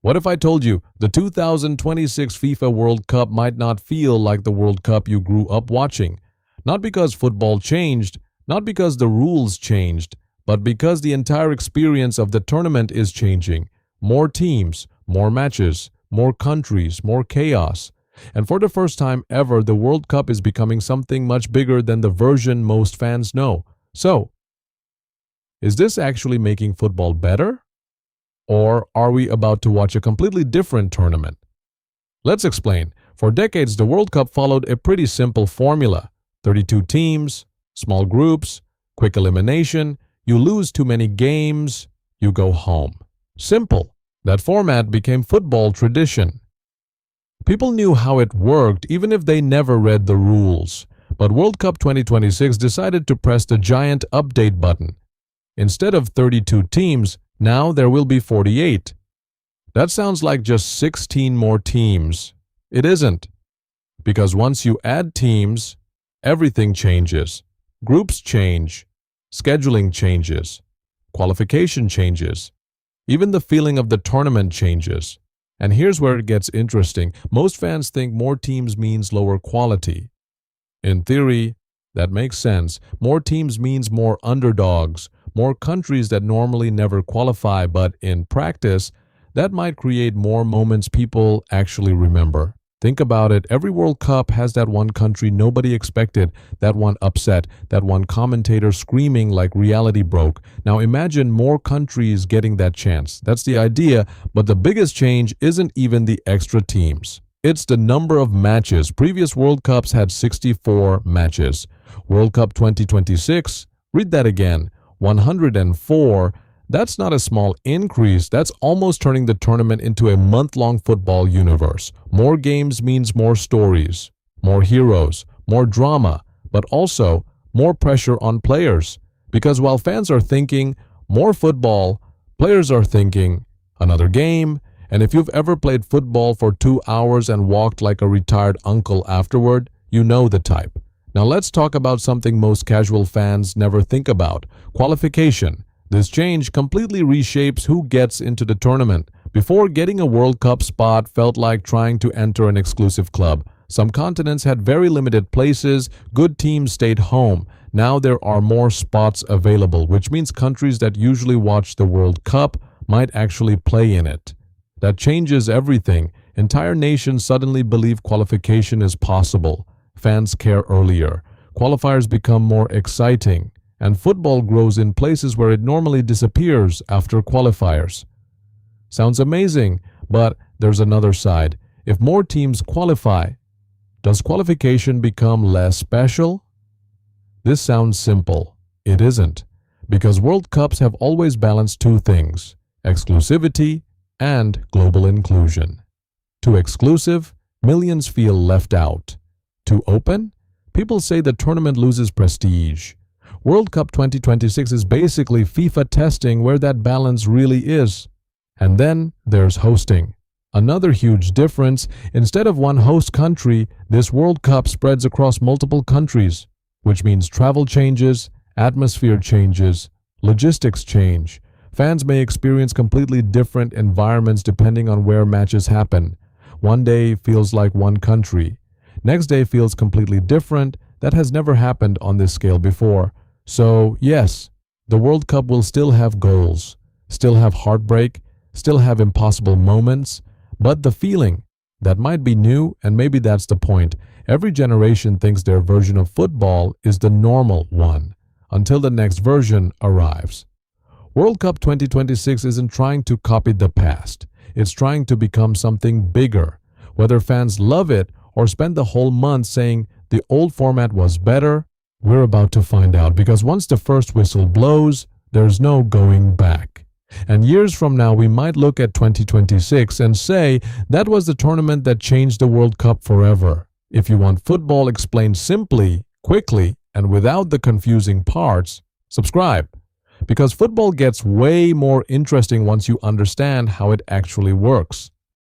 What if I told you the 2026 FIFA World Cup might not feel like the World Cup you grew up watching? Not because football changed, not because the rules changed, but because the entire experience of the tournament is changing. More teams, more matches, more countries, more chaos. And for the first time ever, the World Cup is becoming something much bigger than the version most fans know. So, is this actually making football better? Or are we about to watch a completely different tournament? Let's explain. For decades, the World Cup followed a pretty simple formula. 32 teams, small groups, quick elimination, you lose too many games, you go home. Simple. That format became football tradition. People knew how it worked even if they never read the rules. But World Cup 2026 decided to press the giant update button. Instead of 32 teams, now there will be 48. That sounds like just 16 more teams. It isn't. Because once you add teams, everything changes. Groups change. Scheduling changes. Qualification changes. Even the feeling of the tournament changes. And here's where it gets interesting. Most fans think more teams means lower quality. In theory, that makes sense. More teams means more underdogs, more countries that normally never qualify, but in practice, that might create more moments people actually remember. Think about it, every World Cup has that one country nobody expected, that one upset, that one commentator screaming like reality broke. Now imagine more countries getting that chance. That's the idea, but the biggest change isn't even the extra teams. It's the number of matches. Previous World Cups had 64 matches. World Cup 2026, read that again, 104. That's not a small increase. That's almost turning the tournament into a month-long football universe. More games means more stories, more heroes, more drama, but also more pressure on players. Because while fans are thinking more football, players are thinking another game. And if you've ever played football for 2 hours and walked like a retired uncle afterward, you know the type. Now let's talk about something most casual fans never think about: qualification. This change completely reshapes who gets into the tournament. Before, getting a World Cup spot felt like trying to enter an exclusive club. Some continents had very limited places, good teams stayed home. Now there are more spots available, which means countries that usually watch the World Cup might actually play in it. That changes everything. Entire nations suddenly believe qualification is possible. Fans care earlier. Qualifiers become more exciting. And football grows in places where it normally disappears after qualifiers. Sounds amazing, but there's another side. If more teams qualify, does qualification become less special? This sounds simple. It isn't, because World Cups have always balanced two things: exclusivity and global inclusion. Too exclusive, millions feel left out. Too open, people say the tournament loses prestige. World Cup 2026 is basically FIFA testing where that balance really is. And then there's hosting. Another huge difference: instead of one host country, this World Cup spreads across multiple countries, which means travel changes, atmosphere changes, logistics change. Fans may experience completely different environments depending on where matches happen. One day feels like one country. Next day feels completely different. That has never happened on this scale before. So, yes, the World Cup will still have goals, still have heartbreak, still have impossible moments, but the feeling, that might be new, and maybe that's the point. Every generation thinks their version of football is the normal one, until the next version arrives. World Cup 2026 isn't trying to copy the past. It's trying to become something bigger. Whether fans love it or spend the whole month saying the old format was better, we're about to find out, because once the first whistle blows, there's no going back. And years from now, we might look at 2026 and say that was the tournament that changed the World Cup forever. If you want football explained simply, quickly, and without the confusing parts, subscribe. Because football gets way more interesting once you understand how it actually works.